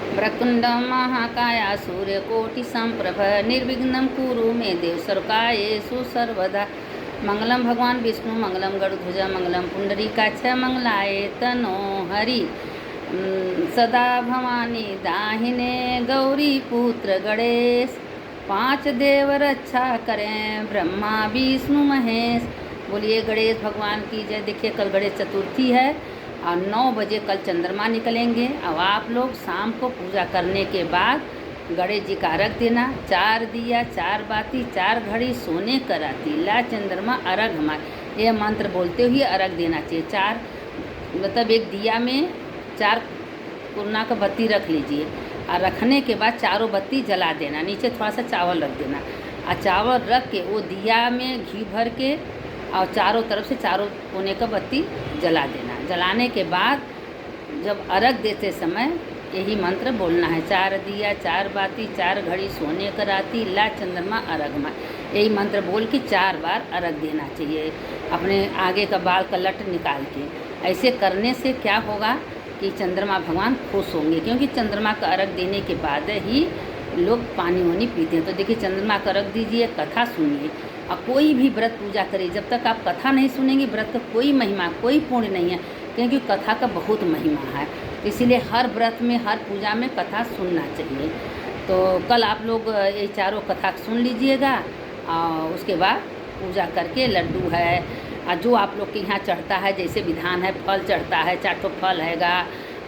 वक्रतुंड महाकाया सूर्यकोटि संप्रभ निर्विघ्नं कुरु मे देव सर्वकार्येषु सर्वदा। मंगलम भगवान विष्णु मंगलम गरुड़ध्वज मंगलम पुंडरीकाक्ष मंगलाय तनो हरि। सदा भवानी दाहिने गौरी पुत्र गणेश, पांच देव रक्षा करें ब्रह्मा विष्णु महेश। बोलिए गणेश भगवान की जय। देखिए कल गणेश चतुर्थी है और 9 बजे कल चंद्रमा निकलेंगे। अब आप लोग शाम को पूजा करने के बाद गणेश जी का अर्घ देना। 4 दिया 4 बाती 4 घड़ी सोने कराती ला चंद्रमा अर्घ हमारे, ये मंत्र बोलते हुए अर्घ देना चाहिए। 4 मतलब एक दिया में 4 पूर्णा का बत्ती रख लीजिए और रखने के बाद चारों बत्ती जला देना। नीचे थोड़ा सा चावल रख देना और चावल रख के वो दिया में घी भर के और चारों तरफ से चारों कोने का बत्ती जला देना। जलाने के बाद जब अर्घ देते समय यही मंत्र बोलना है। 4 दिया 4 बाती 4 घड़ी सोने कराती ला चंद्रमा अर्घ मा। यही मंत्र बोल के 4 बार अर्घ देना चाहिए अपने आगे का बाल का लट निकाल के। ऐसे करने से क्या होगा कि चंद्रमा भगवान खुश होंगे, क्योंकि चंद्रमा का अर्घ देने के बाद ही लोग पानी वानी पीते हैं। तो देखिए चंद्रमा का अर्घ दीजिए, कथा सुनिए और कोई भी व्रत पूजा करिए। जब तक आप कथा नहीं सुनेंगे व्रत का कोई महिमा कोई पुण्य नहीं है, क्योंकि कथा का बहुत महिमा है। इसीलिए हर व्रत में हर पूजा में कथा सुनना चाहिए। तो कल आप लोग ये चारों कथा सुन लीजिएगा और उसके बाद पूजा करके लड्डू है और जो आप लोग के यहाँ चढ़ता है जैसे विधान है, फल चढ़ता है 4 ठो फल हैगा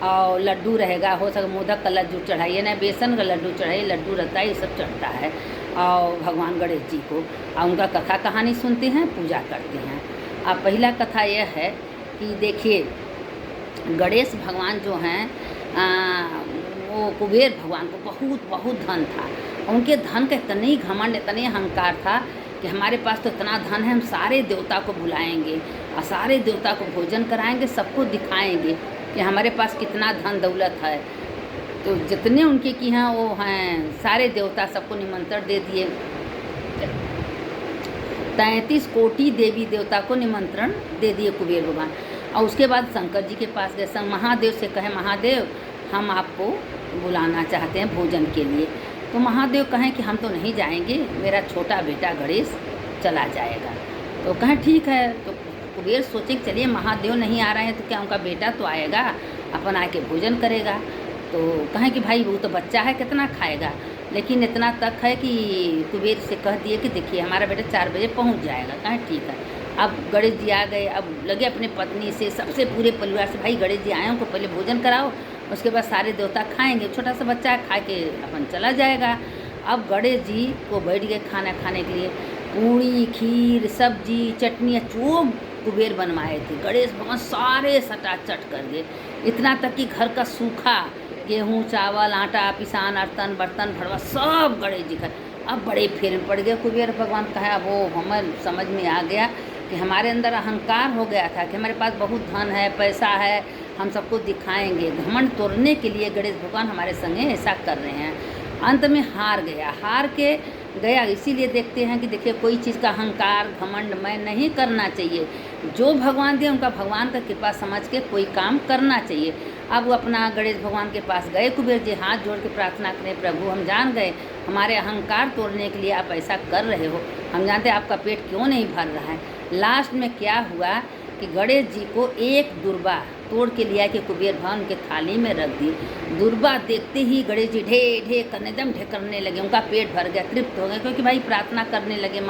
और लड्डू रहेगा। हो सके मोदक का लड्डू चढ़ाइए, ना बेसन का लड्डू चढ़ाइए, लड्डू रहता है, ये सब चढ़ता है और भगवान गणेश जी को और उनका कथा कहानी सुनते हैं, पूजा करते हैं। अब पहला कथा यह है कि देखिए गणेश भगवान जो हैं वो कुबेर भगवान को बहुत बहुत धन था। उनके धन का इतना ही घमंड इतना ही अहंकार था कि हमारे पास तो इतना धन है, हम सारे देवता को बुलाएंगे और सारे देवता को भोजन कराएंगे, सबको दिखाएंगे कि हमारे पास कितना धन दौलत है। तो जितने उनके की हैं वो हैं सारे देवता सबको निमंत्रण दे दिए। 33 कोटि देवी देवता को निमंत्रण दे दिए कुबेर भगवान। और उसके बाद शंकर जी के पास गए, महादेव से कहे महादेव हम आपको बुलाना चाहते हैं भोजन के लिए। तो महादेव कहें कि हम तो नहीं जाएंगे, मेरा छोटा बेटा गणेश चला जाएगा। तो कहें ठीक है। तो कुबेर सोचे कि चलिए महादेव नहीं आ रहे हैं तो क्या उनका बेटा तो आएगा, अपन आके भोजन करेगा। तो कहें कि भाई वो तो बच्चा है कितना खाएगा, लेकिन इतना तक है कि कुबेर से कह दिए कि देखिए हमारा बेटा 4 बजे पहुंच जाएगा। कहें ठीक है। अब गणेश जी आ गए, अब लगे अपने पत्नी से सबसे पूरे परिवार से, भाई गणेश जी आए उनको पहले भोजन कराओ, उसके बाद सारे देवता खाएंगे, छोटा सा बच्चा खा के अपन चला जाएगा। अब गणेश जी को बैठ गए खाना खाने के लिए। पूड़ी खीर सब्जी चटनी जो कुबेर बनवाए थे गणेश भगवान सारे सटाचट कर गए। इतना तक कि घर का सूखा गेहूँ चावल आटा पिसान अर्तन बर्तन भड़वा सब गणेश जी खाए। अब बड़े फेर में पड़ गए कुबेर भगवान। कहा वो हमें समझ में आ गया कि हमारे अंदर अहंकार हो गया था कि हमारे पास बहुत धन है पैसा है, हम सबको दिखाएंगे। घमंड तोड़ने के लिए गणेश भगवान हमारे संगे ऐसा कर रहे हैं। अंत में हार गया, हार के गया। इसीलिए देखते हैं कि देखिए कोई चीज़ का अहंकार घमंड मैं नहीं करना चाहिए। जो भगवान दिए उनका भगवान का कृपा समझ के कोई काम करना चाहिए। अब वो अपना गणेश भगवान के पास गए, कुबेर जी हाथ जोड़ के प्रार्थना करें, प्रभु हम जान गए हमारे अहंकार तोड़ने के लिए आप ऐसा कर रहे हो, हम जानते हैं आपका पेट क्यों नहीं भर रहा है। लास्ट में क्या हुआ कि गणेश जी को एक दुर्बा तोड़ के लिया कि कुबेर भगवान के थाली में रख दी। दुर्बा देखते ही गणेश जी ढे ढे करने दम ढे करने लगे, उनका पेट भर गया, तृप्त हो गए, क्योंकि भाई प्रार्थना करने लगे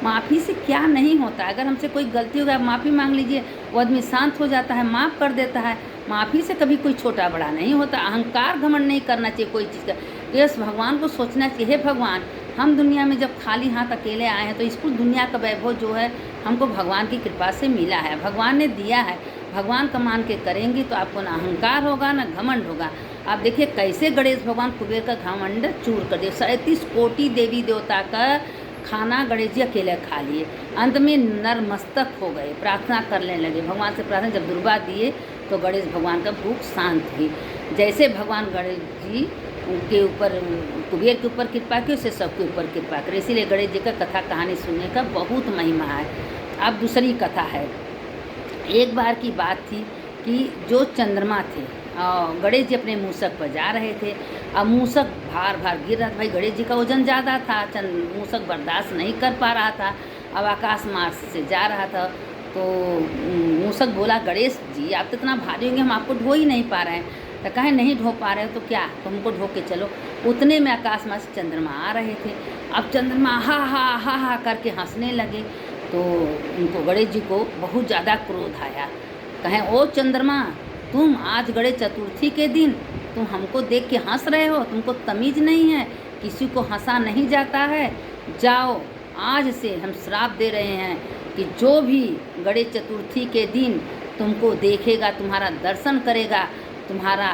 माफ़ी से क्या नहीं होता। अगर हमसे कोई गलती हो गया माफ़ी मांग लीजिए, वो आदमी शांत हो जाता है, माफ़ कर देता है। माफ़ी से कभी कोई छोटा बड़ा नहीं होता। अहंकार घमंड नहीं करना चाहिए कोई चीज़ का। इस भगवान को सोचना चाहिए, हे भगवान हम दुनिया में जब खाली हाथ अकेले आए हैं तो इसको दुनिया का वैभव जो है हमको भगवान की कृपा से मिला है, भगवान ने दिया है। भगवान का मान के करेंगे तो आपको ना अहंकार होगा ना घमंड होगा। आप देखिए कैसे गणेश भगवान कुबेर का घमंड चूर कर दिए। 37 कोटि देवी देवता का खाना गणेश जी अकेले खा लिए। अंत में नरमस्तक हो गए, प्रार्थना करने लगे भगवान से। प्रार्थना जब दुर्बा दिए तो गणेश भगवान का भूख शांत हुई। जैसे भगवान गणेश जी के ऊपर कुबेर के ऊपर कृपा की, उससे सबके ऊपर कृपा करे। इसीलिए गणेश जी का कथा कहानी सुनने का बहुत महिमा है। अब दूसरी कथा है। एक बार की बात थी कि जो चंद्रमा थे गणेश जी अपने मूसक पर जा रहे थे। अब मूसक भार भार गिर रहा था, भाई गणेश जी का वजन ज़्यादा था, मूसक बर्दाश्त नहीं कर पा रहा था। अब आकाश मार्ग से जा रहा था तो मूसक बोला, गणेश जी आप तो इतना भारी होंगे, हम आपको ढो ही नहीं पा रहे हैं। तो कहे नहीं ढो पा रहे हो तो क्या, तो हमको ढो के चलो। उतने में आकाश मार्ग से चंद्रमा आ रहे थे। अब चंद्रमा हा करके हंसने लगे। तो उनको गणेश जी को बहुत ज़्यादा क्रोध आया। कहें, ओ चंद्रमा, तुम आज गणेश चतुर्थी के दिन तुम हमको देख के हंस रहे हो, तुमको तमीज़ नहीं है, किसी को हंसा नहीं जाता है। जाओ, आज से हम श्राप दे रहे हैं कि जो भी गणेश चतुर्थी के दिन तुमको देखेगा, तुम्हारा दर्शन करेगा, तुम्हारा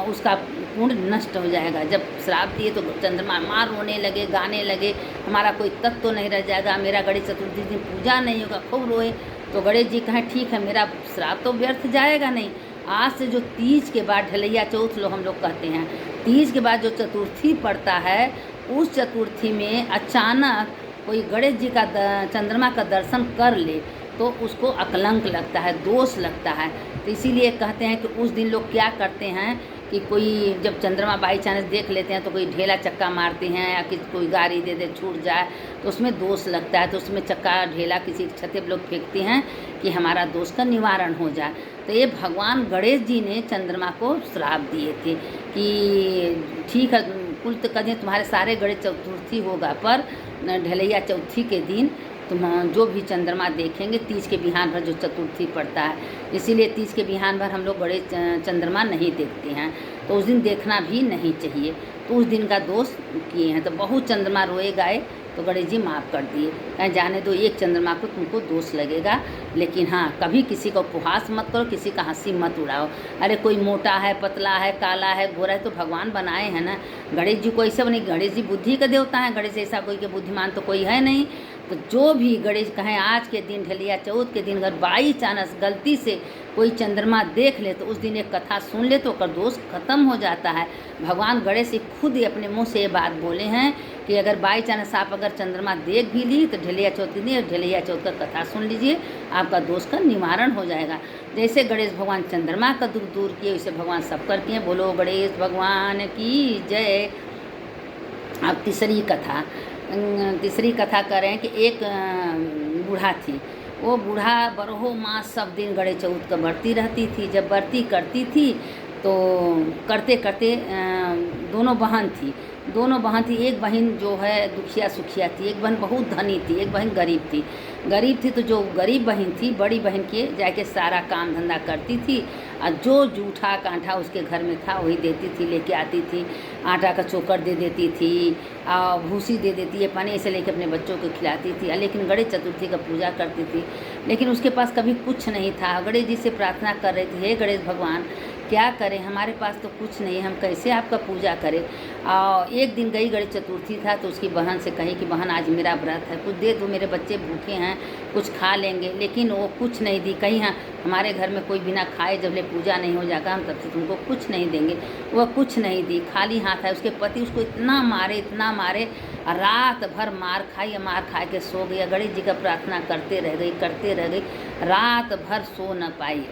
उसका पुण्य नष्ट हो जाएगा। जब श्राप दिए तो चंद्रमा मार रोने लगे, गाने लगे, हमारा कोई तत्व तो नहीं रह जाएगा, मेरा गणेश चतुर्थी दिन पूजा नहीं होगा, खूब रोए। तो गणेश जी कहें, ठीक है, मेरा श्राप तो व्यर्थ जाएगा नहीं। आज से जो तीज के बाद ढलैया चौथ लोग हम लोग कहते हैं, तीज के बाद जो चतुर्थी पड़ता है, उस चतुर्थी में अचानक कोई गणेश जी का चंद्रमा का दर्शन कर ले तो उसको अकलंक लगता है, दोष लगता है। तो इसीलिए कहते हैं कि उस दिन लोग क्या करते हैं कि कोई जब चंद्रमा बाई चांस देख लेते हैं तो कोई ढेला चक्का मारते हैं या कि कोई गाड़ी दे दे छूट जाए तो उसमें दोष लगता है, तो उसमें चक्का ढेला किसी छत पे लोग फेंकते हैं कि हमारा दोष का निवारण हो जाए। तो ये भगवान गणेश जी ने चंद्रमा को श्राप दिए थे कि ठीक है, कुल तो कदें तुम्हारे सारे गणेश चतुर्थी होगा, पर ढलैया चौथी के दिन तुम जो भी चंद्रमा देखेंगे, तीज के बिहान भर जो चतुर्थी पड़ता है, इसीलिए तीज के बिहान भर हम लोग गणेश चंद्रमा नहीं देखते हैं, तो उस दिन देखना भी नहीं चाहिए। तो उस दिन का दोष किए हैं। तो बहुत चंद्रमा रोए गाए तो गणेश जी माफ़ कर दिए, कहीं जाने दो, एक चंद्रमा को तुमको दोष लगेगा, लेकिन हाँ, कभी किसी का उपहास मत करो, किसी का हंसी मत उड़ाओ। अरे कोई मोटा है, पतला है, काला है, गोरा है, तो भगवान बनाए हैं ना। गणेश जी को ऐसे बने, गणेश जी बुद्धि का देवता है, गणेश ऐसा कोई के बुद्धिमान तो कोई है नहीं। तो जो भी गणेश कहें, आज के दिन ढलैया चौथ के दिन अगर बाई चांस गलती से कोई चंद्रमा देख ले तो उस दिन एक कथा सुन ले तो कर दोष खत्म हो जाता है। भगवान गणेश जी खुद ही अपने मुंह से ये बात बोले हैं कि अगर बाई चांस आप अगर चंद्रमा देख भी ली तो ढलैया चौथ के दिन ढलैया चौथ का कथा सुन लीजिए, आपका दोष का निवारण हो जाएगा। जैसे गणेश भगवान चंद्रमा का दुख दूर किए, वैसे भगवान सब कर किए। बोलो गणेश भगवान की जय। अब तीसरी कथा कर रहे हैं कि एक बूढ़ा थी, वो बूढ़ा बरहो मास सब दिन गणेश चौथ का बरती रहती थी। जब बरती करती थी तो करते करते दोनों बहन थी, एक बहन जो है दुखिया सुखिया थी, एक बहन बहुत धनी थी, एक बहन गरीब थी। तो जो गरीब बहन थी, बड़ी बहन के जाके सारा काम धंधा करती थी और जो जूठा कांठा उसके घर में था वही देती थी, लेके आती थी। आटा का चोकर दे देती थी और भूसी दे देती है, पानी ऐसे लेके अपने बच्चों को खिलाती थी। लेकिन गणेश चतुर्थी का पूजा करती थी, लेकिन उसके पास कभी कुछ नहीं था। गणेश जी से प्रार्थना कर रही थी, हे गणेश भगवान, क्या करें, हमारे पास तो कुछ नहीं है, हम कैसे आपका पूजा करें। और एक दिन गई, गणेश चतुर्थी था, तो उसकी बहन से कही कि बहन आज मेरा व्रत है, कुछ दे दो, मेरे बच्चे भूखे हैं, कुछ खा लेंगे। लेकिन वो कुछ नहीं दी। कहीं हाँ, हमारे घर में कोई बिना खाए जब ले पूजा नहीं हो जाएगा हम तब से तुमको कुछ नहीं देंगे। वह कुछ नहीं दी, खाली हाथ है। उसके पति उसको इतना मारे, रात भर मार खा के सो गई। गणेश जी का प्रार्थना करते रह गई, रात भर सो न पाई।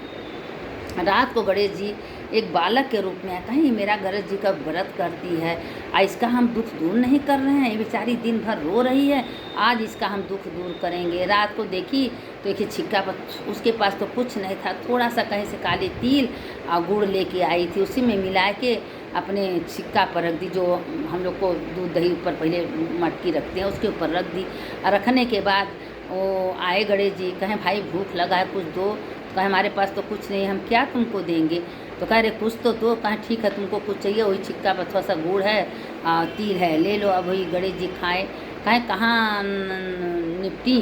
रात को गणेश जी एक बालक के रूप में है, कहीं मेरा गणेश जी का व्रत करती है, इसका हम दुख दूर नहीं कर रहे हैं, ये बेचारी दिन भर रो रही है, आज इसका हम दुख दूर करेंगे। रात को देखी तो एक छिक्का पर, उसके पास तो कुछ नहीं था, थोड़ा सा कहीं से काली तिल और गुड़ लेके आई थी, उसी में मिला के अपने छिक्का पर रख दी। जो हम लोग को दूध दही ऊपर पहले मटकी रखते हैं उसके ऊपर रख दी। रखने के बाद वो आए गणेश जी, कहें भाई भूख लगा है कुछ दो। कहे हमारे पास तो कुछ नहीं, हम क्या तुमको देंगे। तो कह रहे कुछ तो दो। कहें ठीक है, तुमको कुछ चाहिए, वही छिक्का पर थोड़ा सा गुड़ है, तिल है, ले लो। अब वही गणेश जी खाएँ। कहें कहाँ निपटी,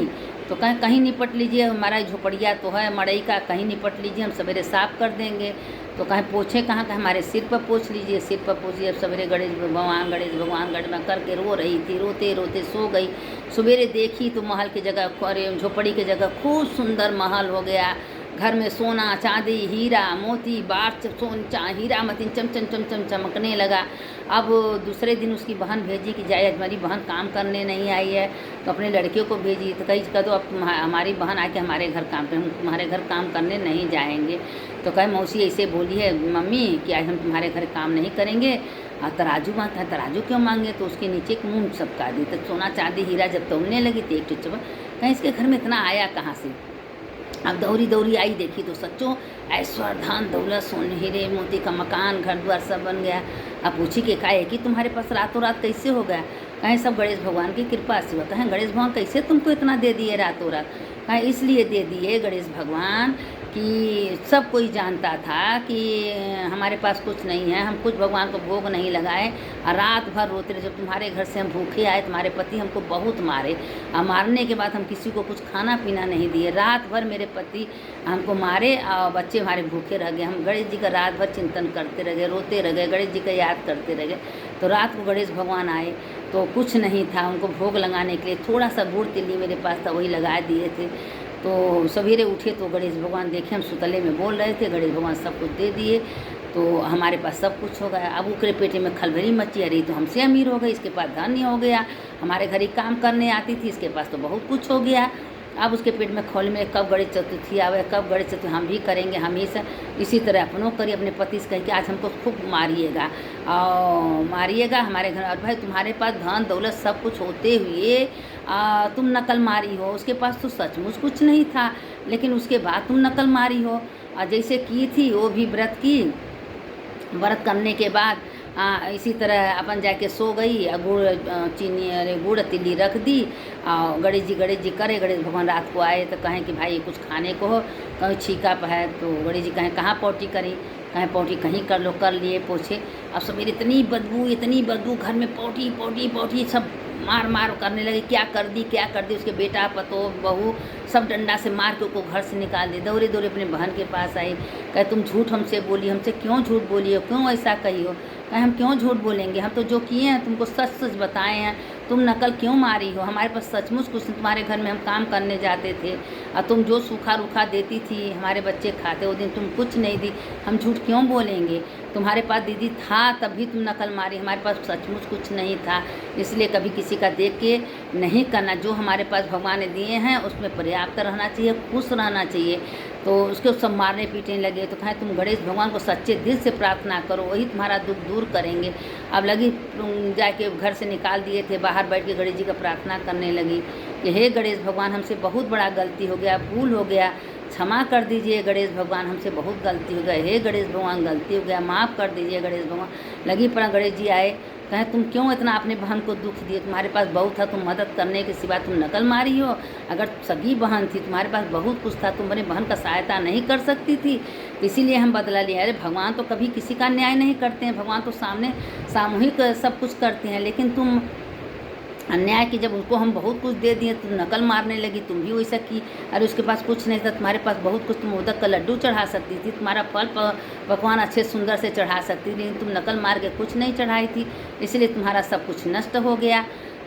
तो कहें कहीं निपट लीजिए, हमारा झोपड़िया तो है मड़ई का, कहीं निपट लीजिए, हम सवेरे साफ़ कर देंगे। तो कहें पोछे कहाँ, कहें हमारे सिर पर पोछ लीजिए, सिर पर पोछिए। अब सवेरे गणेश भगवान गणेश करके रो रही थी, रोते रोते सो गई। सवेरे देखी तो महल की जगह, अरे झोपड़ी की जगह खूब सुंदर महल हो गया, घर में सोना चांदी हीरा मोती बार हीरा मोती चम चमकने लगा। अब दूसरे दिन उसकी बहन भेजी कि जाए, हमारी बहन काम करने नहीं आई है, तो अपने लड़कियों को भेजी। तो कही कह दो अब हमारी बहन आके हमारे घर काम करें, हम तुम्हारे घर काम करने नहीं जाएंगे। तो कहे मौसी ऐसे बोली है मम्मी कि आज हम तुम्हारे घर काम नहीं करेंगे। तराजू मांगता है, तराजू क्यों मांगे? तो उसके नीचे एक मुँह चपका दी। तो सोना चांदी हीरा जब तोड़ने लगी तो एक चुप कहीं इसके घर में इतना आया कहाँ से। अब दौड़ी दौड़ी आई, देखी तो सच्चों ऐश्वर्य धन दौलत सोने हीरे मोती का मकान घर द्वार सब बन गया। अब पूछी कि का है कि तुम्हारे पास रातों रात कैसे हो गया? कहें सब गणेश भगवान की कृपा से हुआ। कहें गणेश भगवान कैसे तुमको इतना दे दिए रातों रात? कहें इसलिए दे दिए गणेश भगवान कि सब कोई जानता था कि हमारे पास कुछ नहीं है, हम कुछ भगवान को भोग नहीं लगाए और रात भर रोते रहे। जब तुम्हारे घर से हम भूखे आए, तुम्हारे पति हमको बहुत मारे और मारने के बाद हम किसी को कुछ खाना पीना नहीं दिए। रात भर मेरे पति हमको मारे और बच्चे हमारे भूखे रह गए। हम गणेश जी का रात भर चिंतन करते रह गए, रोते रह गए, गणेश जी का याद करते रह गए। तो रात को गणेश भगवान आए तो कुछ नहीं था, उनको भोग लगाने के लिए थोड़ा सा गुड़ तिल्ली मेरे पास था, वही लगा दिए थे। तो सवेरे उठे तो गणेश भगवान देखे हम सुतले में बोल रहे थे, गणेश भगवान सब कुछ दे दिए। तो हमारे पास सब कुछ हो गया। अब उकरे पेटे में खलबली मची, अरे तो हमसे अमीर हो गई, इसके पास धन हो गया, हमारे घर ही काम करने आती थी, इसके पास तो बहुत कुछ हो गया। अब उसके पेट में खोल में कब गणेश चतुर्थी आवे, कब गणेश चतुर्थी हम भी करेंगे, हम ही से इसी तरह अपनों करिए। अपने पति से कह के आज हमको खूब मारिएगा और मारिएगा हमारे घर। और भाई तुम्हारे पास धन दौलत सब कुछ होते हुए तुम नकल मारी हो। उसके पास तो सचमुच कुछ नहीं था, लेकिन उसके बाद तुम नकल मारी हो। और जैसे की थी वो भी व्रत की, व्रत करने के बाद इसी तरह अपन जाके सो गई। गुड़ चीनी अरे गुड़ तिल्ली रख दी और गणेश जी करे। गणेश भगवान रात को आए तो कहें कि भाई कुछ खाने को हो, कहीं छीका है। तो गणेश जी कहें कहाँ पौटी करी, कहें पौटी कहीं कर लो, कर लिए पोछे। अब सवेरे इतनी बदबू घर में पौटी सब मार मार करने लगे। क्या कर दी उसके बेटा पतो बहू सब डंडा से मार के उसको घर से निकाल दी। दौड़े अपने बहन के पास आई, कहे तुम झूठ हमसे बोली, हमसे क्यों झूठ बोली हो, क्यों ऐसा कही हो? कहे हम क्यों झूठ बोलेंगे, हम तो जो किए हैं तुमको सच बताए हैं, तुम नकल क्यों मारी हो? हमारे पास सचमुच कुछ तुम्हारे घर में हम काम करने जाते थे और तुम जो सूखा रूखा देती थी हमारे बच्चे खाते, वो दिन तुम कुछ नहीं दी, हम झूठ क्यों बोलेंगे? तुम्हारे पास दीदी था तब भी तुम नकल मारी, हमारे पास सचमुच कुछ नहीं था। इसलिए कभी किसी का देख के नहीं करना। जो हमारे पास भगवान ने दिए हैं उसमें पर्याप्त रहना चाहिए, खुश रहना चाहिए। तो उसके सब मारने पीटने लगे। तो कहें तुम गणेश भगवान को सच्चे दिल से प्रार्थना करो, वही तुम्हारा दुख दूर करेंगे। अब लगी जाके घर से निकाल दिए थे, बाहर बैठ के गणेश जी का प्रार्थना करने लगी कि हे गणेश भगवान हमसे बहुत बड़ा गलती हो गया, भूल हो गया, क्षमा कर दीजिए गणेश भगवान, हमसे बहुत गलती हो गया। हे गणेश भगवान गलती हो गया, माफ़ कर दीजिए गणेश भगवान। लगी पर गणेश जी आए, कहें तुम क्यों इतना अपने बहन को दुख दिए? तुम्हारे पास बहू था, तुम मदद करने के सिवा तुम नकल मारी हो। अगर सगी बहन थी, तुम्हारे पास बहुत कुछ था, तुम अपने बहन का सहायता नहीं कर सकती थी, इसीलिए हम बदला लिया। अरे भगवान तो कभी किसी का न्याय नहीं करते हैं, भगवान तो सामने सामूहिक सब कुछ करते हैं। लेकिन तुम अन्याय की जब उनको हम बहुत कुछ दे दिए, तुम नकल मारने लगी, तुम भी वैसा की। अरे उसके पास कुछ नहीं था, तुम्हारे पास बहुत कुछ, तुम मोदक का लड्डू चढ़ा सकती थी, तुम्हारा फल पकवान अच्छे सुंदर से चढ़ा सकती थी, लेकिन तुम नकल मार के कुछ नहीं चढ़ाई थी, इसलिए तुम्हारा सब कुछ नष्ट हो गया।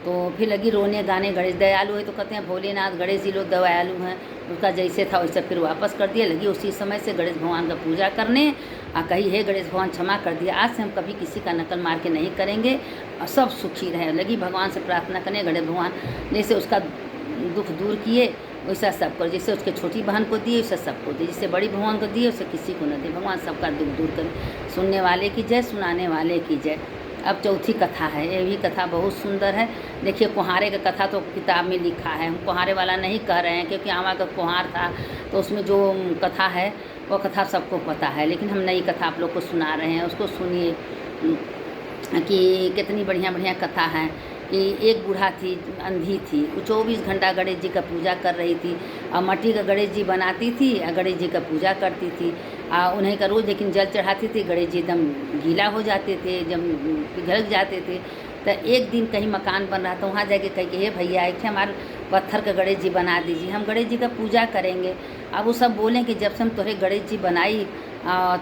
तो फिर लगी रोने गाने, गणेश दयालु है तो कहते हैं भोलेनाथ गणेश जी लोग दयालु हैं, उसका जैसे था वैसे फिर वापस कर दिया। लगी उसी समय से गणेश भगवान का पूजा करने और कही हे गणेश भगवान क्षमा कर दिया, आज से हम कभी किसी का नकल मार के नहीं करेंगे और सब सुखी रहे। लगी भगवान से प्रार्थना करने, गणेश भगवान जैसे उसका दुख दूर किए वैसा सबको, जैसे उसके छोटी बहन को दिए वैसा सबको दिए, जिससे बड़ी भगवान को दिए वैसे किसी को न दिए। भगवान सबका दुख दूर करे। सुनने वाले की जय, सुनाने वाले की जय। अब चौथी कथा है, ये भी कथा बहुत सुंदर है। देखिए कुम्हारे का कथा तो किताब में लिखा है, हम कुम्हारे वाला नहीं कह रहे हैं क्योंकि आमा का कुम्हार था तो उसमें जो कथा है वो कथा सबको पता है, लेकिन हम नई कथा आप लोग को सुना रहे हैं, उसको सुनिए कि कितनी बढ़िया बढ़िया कथा है। कि एक बूढ़ा थी, अंधी थी, वो 24 घंटा गणेश जी का पूजा कर रही थी और मट्टी का गणेश जी बनाती थी और गणेश जी का पूजा करती थी। उन्हें का रोज़ लेकिन जल चढ़ाती थी, गणेश जी एकदम गीला हो जाते थे, जब पिघल जाते थे। तो एक दिन कहीं मकान बन रहा था, वहाँ जाके कही कि हे भैया एक हमारे पत्थर का गणेश जी बना दीजिए, हम गणेश जी का पूजा करेंगे। अब वो सब बोलें कि जब से हम तुम्हें गणेश जी बनाई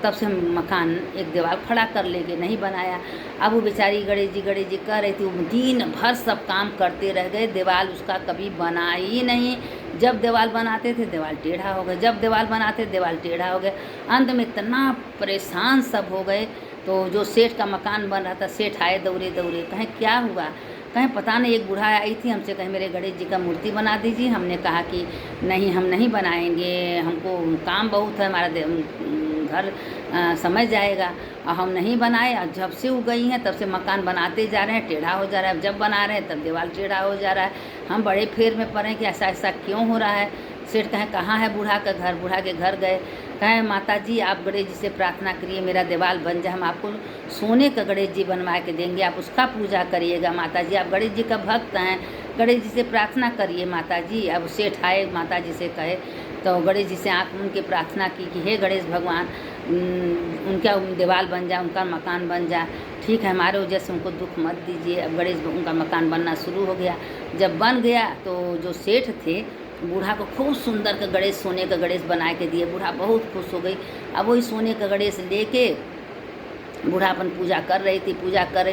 तब से हम मकान एक दीवार खड़ा कर लेंगे, नहीं बनाया। अब वो बेचारी गणेश जी कर रही थी, वो दिन भर सब काम करते रह गए, दीवार उसका कभी बना ही नहीं। जब दीवार बनाते थे दीवार टेढ़ा हो गया, जब दीवार बनाते दीवार टेढ़ा हो गया। अंत में इतना परेशान सब हो गए। तो जो सेठ का मकान बन रहा था, सेठ आए दौड़े दौड़े, कहें क्या हुआ? कहें पता नहीं, एक बूढ़ा आई थी हमसे, कहें मेरे गणेश जी का मूर्ति बना दीजिए। हमने कहा कि नहीं, हम नहीं बनाएंगे, हमको काम बहुत है, हमारा घर समझ जाएगा। और हम नहीं बनाए। और जब से वो गई हैं तब से मकान बनाते जा रहे हैं, टेढ़ा हो जा रहा है। जब बना रहे हैं तब दीवार टेढ़ा हो जा रहा है। हम बड़े फेर में पड़े कि ऐसा ऐसा क्यों हो रहा है। सेठ कहें कहाँ है बूढ़ा का घर? बूढ़ा के घर गए। कहें माता जी आप गणेश जी से प्रार्थना करिए, मेरा दीवार बन जाए, हम आपको सोने का गणेश जी बनवा के देंगे, आप उसका पूजा करिएगा। माता जी आप गणेश जी का भक्त हैं, गणेश जी से प्रार्थना करिए माता जी। अब सेठ आए, माता जी से कहे तो गणेश जी से आँख उनके प्रार्थना की कि हे गणेश भगवान, उनका दीवार बन जाए, उनका मकान बन जाए। ठीक है, हमारे वजह से उनको दुख मत दीजिए। अब गणेश उनका मकान बनना शुरू हो गया। जब बन गया तो जो सेठ थे बूढ़ा को खूब सुंदर का गणेश, सोने का गणेश बना के दिए। बूढ़ा बहुत खुश हो गई। अब वही सोने का गणेश लेके बूढ़ा अपन पूजा कर रही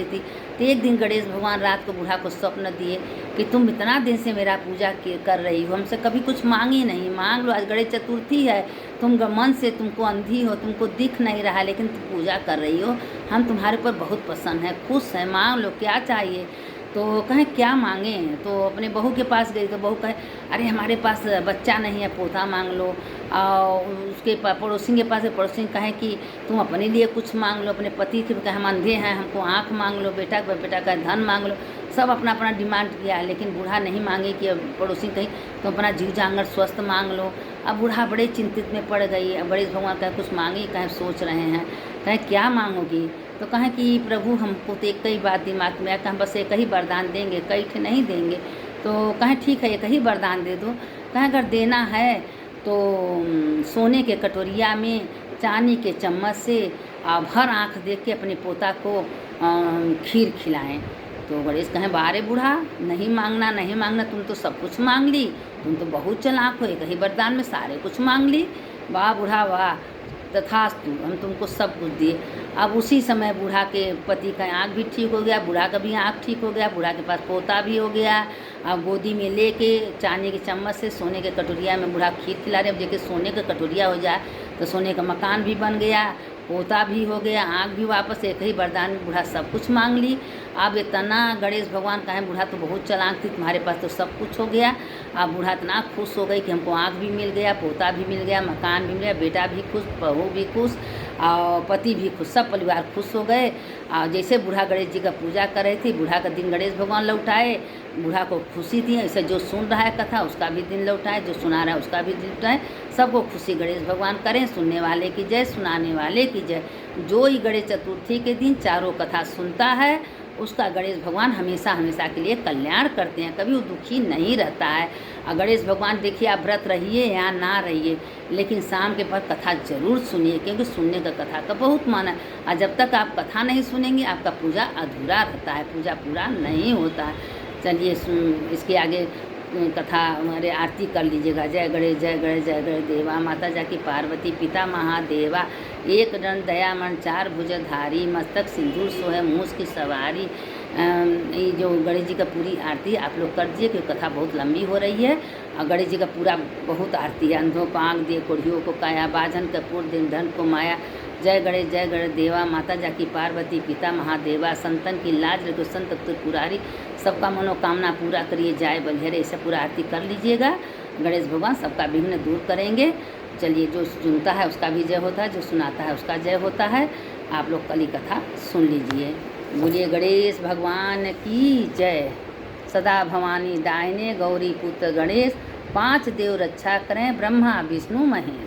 थी। तो एक दिन गणेश भगवान रात को बूढ़ा को स्वप्न दिए कि तुम इतना दिन से मेरा पूजा कर रही हो, हमसे कभी कुछ मांगी नहीं, मांग लो, आज गणेश चतुर्थी है, तुम मन से तुमको अंधी हो, तुमको दिख नहीं रहा, लेकिन तुम पूजा कर रही हो, हम तुम्हारे ऊपर बहुत पसंद है, खुश हैं, मांग लो क्या चाहिए। तो कहें क्या मांगें? तो अपने बहू के पास गई तो बहू कहे अरे हमारे पास बच्चा नहीं है, पोता मांग लो। और उसके पड़ोसी के पास है, पड़ोसी कहें कि तुम अपने लिए कुछ मांग लो, अपने पति के कहे हम अंधे हैं, हमको आँख मांग लो, बेटा का धन मांग लो। सब अपना अपना डिमांड किया, लेकिन बूढ़ा नहीं मांगे कि पड़ोसी कहीं तुम अपना जीव जांगर स्वस्थ मांग लो। अब बूढ़ा बड़े चिंतित में पड़ गई। अब गणेश भगवान कहें कुछ मांगी? कहें सोच रहे हैं। कहें क्या मांगोगी? तो कहें कि प्रभु हमको तो एक ही बात दिमाग में आया कि हम बस एक ही वरदान देंगे, कई ठे नहीं देंगे। तो कहें ठीक है, एक ही वरदान दे दो। कहें अगर देना है तो सोने के कटोरिया में चांदी के चम्मच से भर आँख देख के अपने पोता को खीर खिलाएं। तो गणेश कहें बारे बूढ़ा, नहीं मांगना, तुम तो सब कुछ मांग ली, तुम तो बहुत चालाक हो, एक ही वरदान में सारे कुछ मांग ली। वाह बूढ़ा वाह, तथास्तु, हम तुमको सब कुछ दिए। अब उसी समय बूढ़ा के पति का आँख भी ठीक हो गया, बूढ़ा का भी आँख ठीक हो गया, बूढ़ा के पास पोता भी हो गया। अब गोदी में लेके चांदी के चम्मच से सोने के कटोरिया में बूढ़ा खीर खिला रहे। अब देखिए सोने का कटोरिया हो जाए तो सोने का मकान भी बन गया, पोता भी हो गया, आँख भी वापस, एक ही वरदान में बूढ़ा सब कुछ मांग ली। अब इतना गणेश भगवान कहें बूढ़ा तो बहुत चालाक थी, तुम्हारे पास तो सब कुछ हो गया। अब बूढ़ा इतना खुश हो गई कि हमको आँख भी मिल गया, पोता भी मिल गया, मकान भी मिल गया, बेटा भी खुश, बहू भी खुश और पति भी खुश, सब परिवार खुश हो गए। और जैसे बूढ़ा गणेश जी का पूजा कर रही थी, बूढ़ा का दिन गणेश भगवान लौटाए। बूढ़ा को खुशी थी, ऐसे जो सुन रहा है कथा उसका भी दिन लौटाए, जो सुना रहा है उसका भी दिन लौटाए, सबको खुशी गणेश भगवान करें। सुनने वाले की जय, सुनाने वाले की जय। जो ही गणेश चतुर्थी के दिन चारों कथा सुनता है उसका गणेश भगवान हमेशा हमेशा के लिए कल्याण करते हैं, कभी वो दुखी नहीं रहता है। और गणेश भगवान देखिए, आप व्रत रहिए या ना रहिए, लेकिन शाम के बाद कथा जरूर सुनिए, क्योंकि सुनने का कथा का बहुत मान है। और जब तक आप कथा नहीं सुनेंगे आपका पूजा अधूरा रहता है, पूजा पूरा नहीं होता है। चलिए इसके आगे कथा हमारे आरती कर लीजिएगा। जय गणेश जय गणेश जय गणेश देवा, माता जाकी पार्वती, पिता महादेवा, एक दंड दयामन चार भुजधारी, मस्तक सिंदूर सोहे मूस की सवारी। ये जो गणेश जी का पूरी आरती आप लोग कर दीजिए, क्योंकि कथा बहुत लंबी हो रही है। और गणेश जी का पूरा बहुत आरती है। अंधों को आँख दे, कोढ़ियों को काया, बाजन कपूर दिन धन को माया। जय गणेश देवा, माता जाकी पार्वती, पिता महादेवा, संतन की लाज रखो संत त्रिपुरारी, सबका मनोकामना पूरा करिए, जाय बलिहरे। ऐसे पूरा आरती कर लीजिएगा। गणेश भगवान सबका विघ्न दूर करेंगे। चलिए, जो सुनता है उसका भी जय होता है, जो सुनाता है उसका जय होता है। आप लोग कल कथा सुन लीजिए। बोलिए गणेश भगवान की जय। सदा भवानी दायने, गौरी पुत्र गणेश, 5 देव रक्षा करें, ब्रह्मा विष्णु महेश।